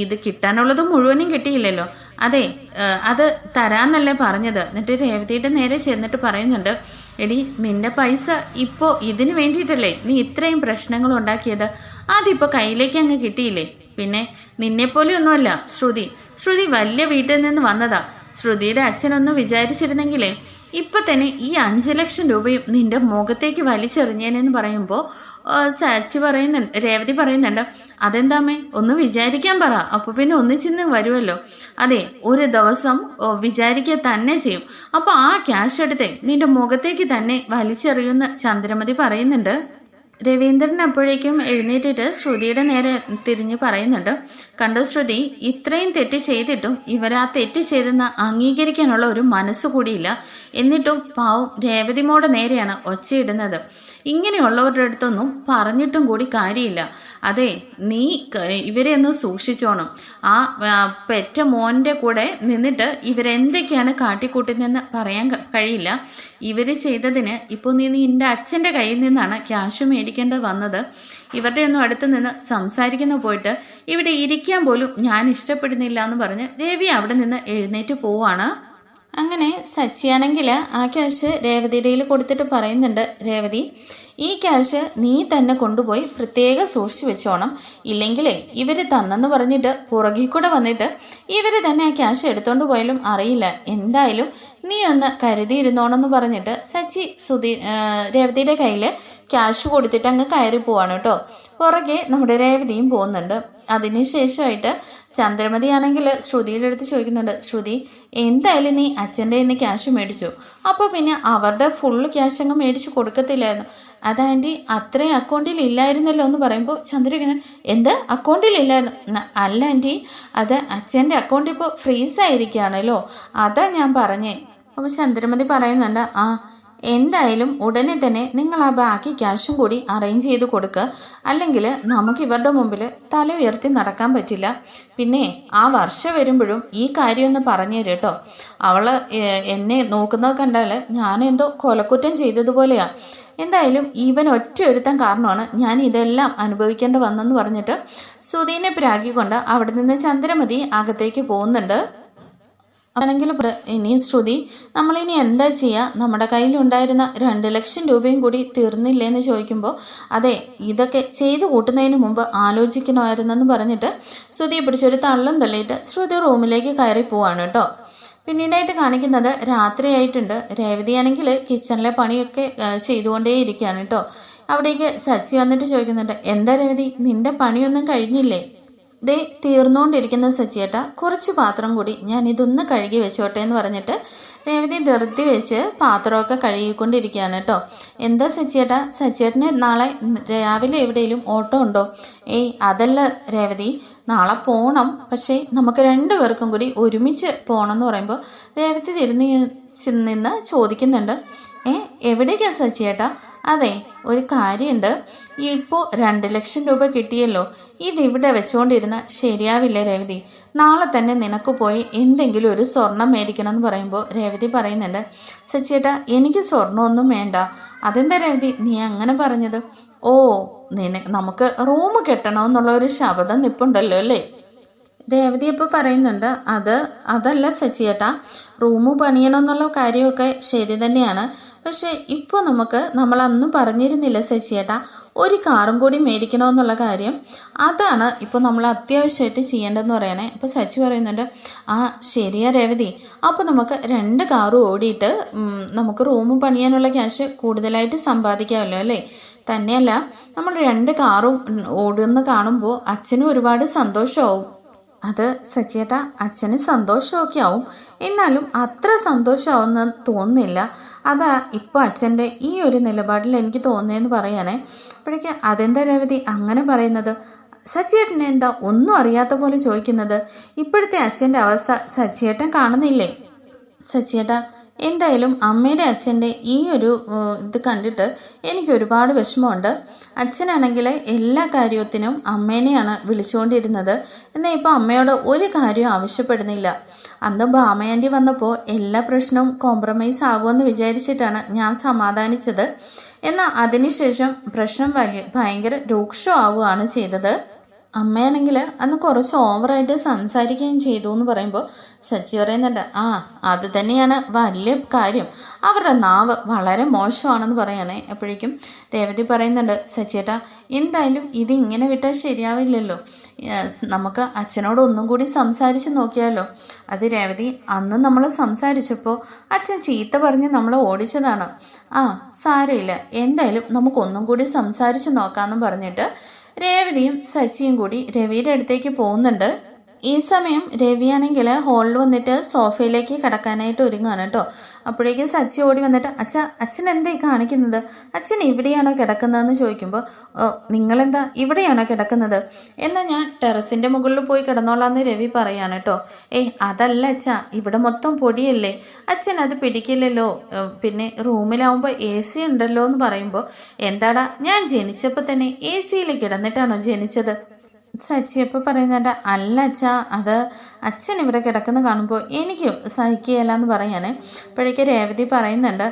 ഇത് കിട്ടാനുള്ളത് മുഴുവനും കിട്ടിയില്ലല്ലോ, അതെ അത് തരാന്നല്ലേ പറഞ്ഞത്. എന്നിട്ട് രേവതിയുടെ നേരെ ചെന്നിട്ട് പറയുന്നുണ്ട്, എടി നിന്റെ പൈസ ഇപ്പോൾ ഇതിന് വേണ്ടിയിട്ടല്ലേ നീ ഇത്രയും പ്രശ്നങ്ങൾ ഉണ്ടാക്കിയത്, അതിപ്പോൾ കയ്യിലേക്ക് അങ്ങ് കിട്ടിയില്ലേ? പിന്നെ നിന്നെപ്പോലെയൊന്നുമല്ല ശ്രുതി വലിയ വീട്ടിൽ നിന്ന് വന്നതാ. ശ്രുതിയുടെ അച്ഛനൊന്നും വിചാരിച്ചിരുന്നെങ്കിലേ ഇപ്പം തന്നെ ഈ 5 ലക്ഷം രൂപയും നിന്റെ മുഖത്തേക്ക് വലിച്ചെറിഞ്ഞേനെന്ന് പറയുമ്പോൾ രേവതി പറയുന്നുണ്ട്, അതെന്താമ്മേ ഒന്ന് വിചാരിക്കാൻ പറ, അപ്പോൾ പിന്നെ ഒന്നിച്ചിന്ന് വരുമല്ലോ. അതെ ഒരു ദിവസം വിചാരിക്കുക തന്നെ ചെയ്യും, അപ്പോൾ ആ ക്യാഷ് എടുത്തേ നിന്റെ മുഖത്തേക്ക് തന്നെ വലിച്ചെറിയുമെന്ന് ചന്ദ്രമതി പറയുന്നുണ്ട്. രവീന്ദ്രൻ അപ്പോഴേക്കും എഴുന്നേറ്റിട്ട് ശ്രുതിയുടെ നേരെ തിരിഞ്ഞ് പറയുന്നുണ്ട്, കണ്ടോ ശ്രുതി, ഇത്രയും തെറ്റ് ചെയ്തിട്ടും ഇവരാ തെറ്റ് ചെയ്തെന്ന് അംഗീകരിക്കാനുള്ള ഒരു മനസ്സ് കൂടിയില്ല, എന്നിട്ടും പാവം രേവതിമോടെ നേരെയാണ് ഒച്ചയിടുന്നത്. ഇങ്ങനെയുള്ളവരുടെ അടുത്തൊന്നും പറഞ്ഞിട്ടും കൂടി കാര്യമില്ല. അതെ നീ ഇവരെ ഒന്ന് സൂക്ഷിച്ചോണം, ആ പെറ്റ മോൻ്റെ കൂടെ നിന്നിട്ട് ഇവരെന്തൊക്കെയാണ് കാട്ടിക്കൂട്ടുന്നതെന്ന് പറയാൻ കഴിയില്ല. ഇവർ ചെയ്തതിന് ഇപ്പോൾ നീ നിൻ്റെ അച്ഛൻ്റെ കയ്യിൽ നിന്നാണ് ക്യാഷ് മേടിക്കേണ്ടത് വന്നത്. ഇവരുടെ ഒന്നും അടുത്ത് നിന്ന് സംസാരിക്കുന്ന പോയിട്ട് ഇവിടെ ഇരിക്കാൻ പോലും ഞാൻ ഇഷ്ടപ്പെടുന്നില്ല എന്ന് പറഞ്ഞ് രവി അവിടെ നിന്ന് എഴുന്നേറ്റ് പോവാണ്. അങ്ങനെ സച്ചിയാണെങ്കിൽ ആ ക്യാഷ് രേവതിയുടെ കൊടുത്തിട്ട് പറയുന്നുണ്ട്, രേവതി ഈ ക്യാഷ് നീ തന്നെ കൊണ്ടുപോയി പ്രത്യേകം സൂക്ഷിച്ച് വെച്ചോണം, ഇല്ലെങ്കിലേ ഇവർ തന്നെന്ന് പറഞ്ഞിട്ട് പുറകിൽ കൂടെ വന്നിട്ട് ഇവർ തന്നെ ആ ക്യാഷ് എടുത്തോണ്ട് പോയാലും അറിയില്ല, എന്തായാലും നീ ഒന്ന് കരുതിയിരുന്നോണമെന്ന് പറഞ്ഞിട്ട് സച്ചി രേവതിയുടെ കയ്യിൽ ക്യാഷ് കൊടുത്തിട്ട് അങ്ങ് കയറി പോവാണ് കേട്ടോ. പുറകെ നമ്മുടെ രേവതിയും പോകുന്നുണ്ട്. അതിനുശേഷമായിട്ട് ചന്ദ്രമതി ആണെങ്കിൽ ശ്രുതിയുടെ അടുത്ത് ചോദിക്കുന്നുണ്ട്, ശ്രുതി എന്തായാലും നീ അച്ഛൻ്റെ നിന്ന് ക്യാഷ് മേടിച്ചു, അപ്പോൾ പിന്നെ അവരുടെ ഫുള്ള് ക്യാഷ് അങ്ങ് മേടിച്ച് കൊടുക്കത്തില്ലായിരുന്നു, അത് ആൻറ്റി അത്രയും അക്കൗണ്ടിൽ ഇല്ലായിരുന്നല്ലോ എന്ന് പറയുമ്പോൾ ചന്ദ്ര എന്ത് അക്കൗണ്ടിൽ ഇല്ലായിരുന്നു? അല്ല ആൻറ്റി, അത് അച്ഛൻ്റെ അക്കൗണ്ട് ഇപ്പോൾ ഫ്രീസായിരിക്കുകയാണല്ലോ, അതാ ഞാൻ പറഞ്ഞേ. അപ്പോൾ ചന്ദ്രമതി പറയുന്നുണ്ട്, എന്തായാലും ഉടനെ തന്നെ നിങ്ങൾ ആ ബാക്കി ക്യാഷും കൂടി അറേഞ്ച് ചെയ്ത് കൊടുക്കുക. അല്ലെങ്കിൽ നമുക്ക് ഇവരുടെ മുമ്പിൽ തല ഉയർത്തി നടക്കാൻ പറ്റില്ല. പിന്നെ ആ വർഷം വരുമ്പോഴും ഈ കാര്യമൊന്ന് പറഞ്ഞു തരും കേട്ടോ. അവൾ എന്നെ നോക്കുന്നത് കണ്ടാൽ ഞാനെന്തോ കൊലക്കുറ്റം ചെയ്തതുപോലെയാണ്. എന്തായാലും ഇവൻ ഒറ്റ ഒരുത്തൻ കാരണമാണ് ഞാൻ ഇതെല്ലാം അനുഭവിക്കേണ്ടി വന്നെന്ന് പറഞ്ഞിട്ട് സുധീനെ പ്രാഗിക്കൊണ്ട് അവിടെ നിന്ന് ചന്ദ്രമതി അകത്തേക്ക് പോകുന്നുണ്ട്. ആണെങ്കിൽ ഇനി ശ്രുതി, നമ്മളിനി എന്താ ചെയ്യുക? നമ്മുടെ കയ്യിലുണ്ടായിരുന്ന 2 ലക്ഷം രൂപയും കൂടി തീർന്നില്ലേന്ന് ചോദിക്കുമ്പോൾ, അതെ, ഇതൊക്കെ ചെയ്തു കൂട്ടുന്നതിന് മുമ്പ് ആലോചിക്കണമായിരുന്നെന്ന് പറഞ്ഞിട്ട് ശ്രുതിയെ പിടിച്ചൊരു തള്ളും തള്ളിയിട്ട് ശ്രുതി റൂമിലേക്ക് കയറി പോവാണ് കേട്ടോ. പിന്നീടായിട്ട് കാണിക്കുന്നത് രാത്രിയായിട്ടുണ്ട്. രേവതിയാണെങ്കിൽ കിച്ചണിലെ പണിയൊക്കെ ചെയ്തുകൊണ്ടേ ഇരിക്കുകയാണ് കേട്ടോ. അവിടേക്ക് സച്ചി വന്നിട്ട് ചോദിക്കുന്നുണ്ട്, എന്താ രേവതി, നിന്റെ പണിയൊന്നും കഴിഞ്ഞില്ലേ? ദേ തീർന്നുകൊണ്ടിരിക്കുന്ന സച്ചിയേട്ട, കുറച്ച് പാത്രം കൂടി ഞാൻ ഇതൊന്ന് കഴുകി വെച്ചോട്ടെ എന്ന് പറഞ്ഞിട്ട് രേവതി ധൃതി വെച്ച് പാത്രമൊക്കെ കഴുകിക്കൊണ്ടിരിക്കുകയാണ് കേട്ടോ. എന്താ സച്ചിയേട്ട, സച്ചിയേട്ടന് നാളെ രാവിലെ എവിടെയെങ്കിലും ഓട്ടോ ഉണ്ടോ? ഏയ് അതല്ല രേവതി, നാളെ പോകണം, പക്ഷേ നമുക്ക് 2 പേർക്കും കൂടി ഒരുമിച്ച് പോകണം എന്ന് പറയുമ്പോൾ രേവതി നിന്ന് ചോദിക്കുന്നുണ്ട്, എവിടേക്കാണ് സച്ചിയേട്ടാ? അതെ, ഒരു കാര്യമുണ്ട്. ഇപ്പോൾ 2 ലക്ഷം രൂപ കിട്ടിയല്ലോ, ഇതിവിടെ വെച്ചുകൊണ്ടിരുന്ന ശരിയാവില്ല രേവതി. നാളെ തന്നെ നിനക്ക് പോയി എന്തെങ്കിലും ഒരു സ്വർണം മേടിക്കണം എന്ന് പറയുമ്പോൾ രേവതി പറയുന്നുണ്ട്, സച്ചിയേട്ടാ എനിക്ക് സ്വർണ്ണമൊന്നും വേണ്ട. അതെന്താ രേവതി നീ അങ്ങനെ പറഞ്ഞത്? ഓ, നമുക്ക് റൂം കെട്ടണമെന്നുള്ള ഒരു ശബ്ദം നിപ്പുണ്ടല്ലോ അല്ലേ? രേവതി ഇപ്പോൾ പറയുന്നുണ്ട്, അതല്ല സച്ചിയേട്ടാ, റൂം പണിയണമെന്നുള്ള കാര്യമൊക്കെ ശരി തന്നെയാണ്. പക്ഷേ ഇപ്പോൾ നമ്മൾ അന്ന് പറഞ്ഞിരുന്നില്ല സച്ചിയേട്ടാ, ഒരു കാറും കൂടി മേടിക്കണമെന്നുള്ള കാര്യം. അതാണ് ഇപ്പോൾ നമ്മൾ അത്യാവശ്യമായിട്ട് ചെയ്യേണ്ടതെന്ന് പറയണേ. അപ്പോൾ സച്ചി പറയുന്നുണ്ട്, ആ ശരിയാ രേവതി, അപ്പോൾ നമുക്ക് 2 കാറും ഓടിയിട്ട് നമുക്ക് റൂം പണിയാനുള്ള ക്യാഷ് കൂടുതലായിട്ട് സമ്പാദിക്കാമല്ലോ അല്ലേ? തന്നെയല്ല, നമ്മൾ 2 കാറും ഓടുന്ന കാണുമ്പോൾ അച്ഛനും ഒരുപാട് സന്തോഷമാവും. അത് സച്ചിയേട്ടാ, അച്ഛന് സന്തോഷമൊക്കെ ആവും, എന്നാലും അത്ര സന്തോഷമാവുമെന്ന് തോന്നുന്നില്ല. അതാ ഇപ്പോൾ അച്ഛൻ്റെ ഈ ഒരു നിലപാടിൽ എനിക്ക് തോന്നുന്നതെന്ന് പറയാനേ. അപ്പോഴേക്കും അതെന്താ രേവതി അങ്ങനെ പറയുന്നത്? സച്ചിയേട്ടനെ എന്താ ഒന്നും അറിയാത്ത പോലെ ചോദിക്കുന്നത്? ഇപ്പോഴത്തെ അച്ഛൻ്റെ അവസ്ഥ സച്ചിയേട്ടൻ കാണുന്നില്ലേ? സച്ചിയേട്ടാ, എന്തായാലും അമ്മയുടെ അച്ഛൻ്റെ ഈ ഒരു ഇത് കണ്ടിട്ട് എനിക്ക് ഒരുപാട് വിഷമമുണ്ട്. അച്ഛനാണെങ്കിൽ എല്ലാ കാര്യത്തിനും അമ്മേനെയാണ് വിളിച്ചുകൊണ്ടിരുന്നത്. എന്നാൽ ഇപ്പോൾ അമ്മയോട് ഒരു കാര്യവും ആവശ്യപ്പെടുന്നില്ല. അന്ന് ഭാമയാൻ്റി വന്നപ്പോൾ എല്ലാ പ്രശ്നവും കോംപ്രമൈസ് ആകുമെന്ന് വിചാരിച്ചിട്ടാണ് ഞാൻ സമാധാനിച്ചത്. എന്നാൽ അതിനുശേഷം പ്രശ്നം ഭയങ്കര രൂക്ഷമാവുകയാണ് ചെയ്തത്. അമ്മയാണെങ്കിൽ അന്ന് കുറച്ച് ഓവറായിട്ട് സംസാരിക്കുകയും ചെയ്തു എന്ന് പറയുമ്പോൾ സച്ചി പറയുന്നുണ്ട്, അത് തന്നെയാണ് വലിയ കാര്യം, അവരുടെ നാവ് വളരെ മോശമാണെന്ന് പറയണേ. അപ്പോഴേക്കും രേവതി പറയുന്നുണ്ട്, സച്ചിയേട്ടാ എന്തായാലും ഇതിങ്ങനെ വിട്ടാൽ ശരിയാവില്ലല്ലോ, നമുക്ക് അച്ഛനോട് ഒന്നും കൂടി സംസാരിച്ച് നോക്കിയാലോ? അത് രേവതി, അന്ന് നമ്മൾ സംസാരിച്ചപ്പോൾ അച്ഛൻ ചീത്ത പറഞ്ഞ് നമ്മളെ ഓടിച്ചതാണ്. സാരമില്ല, എന്തായാലും നമുക്കൊന്നും കൂടി സംസാരിച്ച് നോക്കാമെന്നും പറഞ്ഞിട്ട് രേവതിയും സച്ചിയും കൂടി രവിയുടെ അടുത്തേക്ക് പോകുന്നുണ്ട്. ഈ സമയം രവിയാണെങ്കിൽ ഹോളിൽ വന്നിട്ട് സോഫയിലേക്ക് കിടക്കാനായിട്ട് ഒരുങ്ങാണ് കേട്ടോ. അപ്പോഴേക്കും സച്ചി ഓടി വന്നിട്ട്, അച്ഛൻ എന്തായി കാണിക്കുന്നത്? അച്ഛൻ ഇവിടെയാണോ കിടക്കുന്നതെന്ന് ചോദിക്കുമ്പോൾ, നിങ്ങളെന്താ ഇവിടെയാണോ കിടക്കുന്നത്? എന്നാൽ ഞാൻ ടെറസിൻ്റെ മുകളിൽ പോയി കിടന്നോളാന്ന് രവി പറയാണ് കേട്ടോ. അതല്ല അച്ഛാ, ഇവിടെ മൊത്തം പൊടിയല്ലേ, അച്ഛൻ അത് പിടിക്കില്ലല്ലോ, പിന്നെ റൂമിലാവുമ്പോൾ AC ഉണ്ടല്ലോ എന്ന് പറയുമ്പോൾ, എന്താടാ ഞാൻ ജനിച്ചപ്പോൾ തന്നെ AC കിടന്നിട്ടാണോ ജനിച്ചത്? സച്ചിയപ്പോൾ പറയുന്നുണ്ട്, അല്ല അച്ഛാ, അത് അച്ഛൻ ഇവിടെ കിടക്കുന്ന കാണുമ്പോൾ എനിക്ക് സഹിക്കുകയില്ല എന്ന് പറയാനേ. അപ്പോഴേക്ക് രേവതി പറയുന്നുണ്ട്,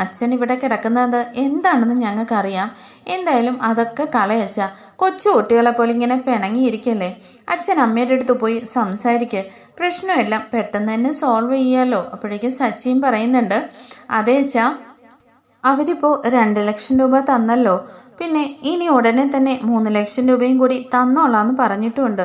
അച്ഛൻ ഇവിടെ കിടക്കുന്നത് എന്താണെന്ന് ഞങ്ങൾക്കറിയാം, എന്തായാലും അതൊക്കെ കളയച്ച, കൊച്ചു കുട്ടികളെ പോലെ ഇങ്ങനെ പിണങ്ങിയിരിക്കല്ലേ, അച്ഛൻ അമ്മയുടെ അടുത്ത് പോയി സംസാരിക്കുക, പ്രശ്നമെല്ലാം പെട്ടെന്ന് തന്നെ സോൾവ് ചെയ്യാമല്ലോ. അപ്പോഴേക്കും സച്ചിയും പറയുന്നുണ്ട്, അതെ അച്ഛാ, അവരിപ്പോൾ 2 ലക്ഷം രൂപ തന്നല്ലോ, പിന്നെ ഇനി ഉടനെ തന്നെ 3 ലക്ഷം രൂപയും കൂടി തന്നോളാന്ന് പറഞ്ഞിട്ടുമുണ്ട്.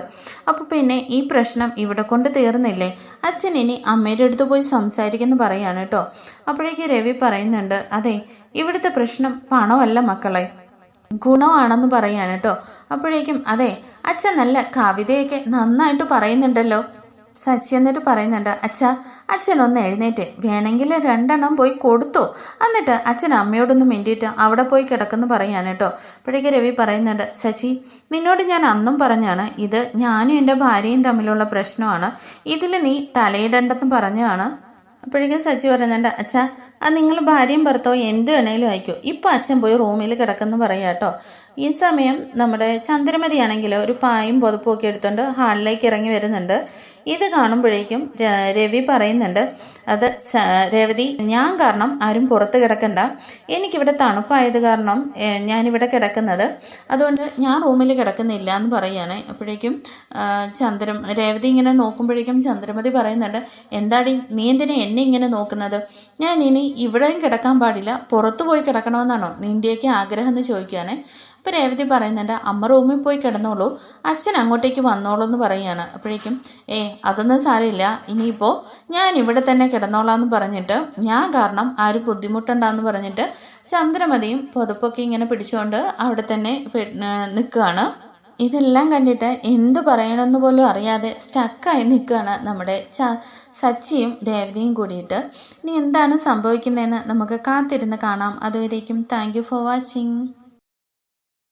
അപ്പോൾ പിന്നെ ഈ പ്രശ്നം ഇവിടെ കൊണ്ട് തീർന്നില്ലേ, അച്ഛൻ ഇനി അമ്മയുടെ അടുത്ത് പോയി സംസാരിക്കുമെന്ന് പറയാണ് കേട്ടോ. അപ്പോഴേക്ക് രവി പറയുന്നുണ്ട്, അതെ, ഇവിടുത്തെ പ്രശ്നം പണമല്ല മക്കളെ, ഗുണമാണെന്ന് പറയാണ് കേട്ടോ. അപ്പോഴേക്കും അതെ, അച്ഛൻ നല്ല കവിതയൊക്കെ നന്നായിട്ട് പറയുന്നുണ്ടല്ലോ. സച്ചി എന്നിട്ട് പറയുന്നുണ്ട്, അച്ഛനൊന്ന് എഴുന്നേറ്റ്, വേണമെങ്കിൽ 2 എണ്ണം പോയി കൊടുത്തോ, എന്നിട്ട് അച്ഛൻ അമ്മയോടൊന്ന് മിണ്ടിയിട്ട് അവിടെ പോയി കിടക്കുന്നു പറയാണ് കേട്ടോ. അപ്പോഴേക്ക് രവി പറയുന്നുണ്ട്, സച്ചി, നിന്നോട് ഞാൻ അന്നും പറഞ്ഞാണ്, ഇത് ഞാനും എൻ്റെ ഭാര്യയും തമ്മിലുള്ള പ്രശ്നമാണ്, ഇതിൽ നീ തലയിടണ്ടെന്ന് പറഞ്ഞതാണ്. അപ്പോഴേക്കും സച്ചി പറയുന്നുണ്ട്, അച്ഛാ അത് നിങ്ങൾ ഭാര്യയും ഭർത്താവും എന്ത് വേണേലും അയക്കോ, ഇപ്പം അച്ഛൻ പോയി റൂമിൽ കിടക്കുന്നു പറയാം കേട്ടോ. ഈ സമയം നമ്മുടെ ചന്ദ്രമതി ആണെങ്കിൽ ഒരു പായും പുതപ്പും ഒക്കെ എടുത്തുകൊണ്ട് ഹാളിലേക്ക് ഇറങ്ങി വരുന്നുണ്ട്. ഇത് കാണുമ്പോഴേക്കും രവി പറയുന്നുണ്ട്, അത് രേവതി, ഞാൻ കാരണം ആരും പുറത്ത് കിടക്കണ്ട, എനിക്കിവിടെ തണുപ്പായത് കാരണം ഞാനിവിടെ കിടക്കുന്നത്, അതുകൊണ്ട് ഞാൻ റൂമിൽ കിടക്കുന്നില്ല എന്ന് പറയുകയാണ്. അപ്പോഴേക്കും രേവതി ഇങ്ങനെ നോക്കുമ്പോഴേക്കും ചന്ദ്രമതി പറയുന്നുണ്ട്, എന്താടി നീ എന്തിനാ എന്നെ ഇങ്ങനെ നോക്കുന്നത്, ഞാൻ ഇനി ഇവിടെയും കിടക്കാൻ പാടില്ല, പുറത്തു പോയി കിടക്കണമെന്നാണോ നിൻ്റെയൊക്കെ ആഗ്രഹം എന്ന് ചോദിക്കുകയാണ്. അപ്പോൾ രേവതി പറയുന്നുണ്ട്, അമ്മ റൂമിൽ പോയി കിടന്നോളൂ, അച്ഛൻ അങ്ങോട്ടേക്ക് വന്നോളൂ എന്ന് പറയുകയാണ്. അപ്പോഴേക്കും അതൊന്നും സാരമില്ല, ഇനിയിപ്പോൾ ഞാൻ ഇവിടെ തന്നെ കിടന്നോളാം എന്ന് പറഞ്ഞിട്ട്, ഞാൻ കാരണം ആരും ബുദ്ധിമുട്ടുണ്ടാന്ന് പറഞ്ഞിട്ട് ചന്ദ്രമതിയും പുതപ്പൊക്കെ ഇങ്ങനെ പിടിച്ചുകൊണ്ട് അവിടെ തന്നെ നിൽക്കുകയാണ്. ഇതെല്ലാം കണ്ടിട്ട് എന്തു പറയണമെന്ന് പോലും അറിയാതെ സ്റ്റക്കായി നിൽക്കുകയാണ് നമ്മുടെ സച്ചിയും രേവതിയും കൂടിയിട്ട്. ഇനി എന്താണ് സംഭവിക്കുന്നതെന്ന് നമുക്ക് കാത്തിരുന്ന് കാണാം. അതുവരേക്കും താങ്ക് യു ഫോർ വാച്ചിങ്.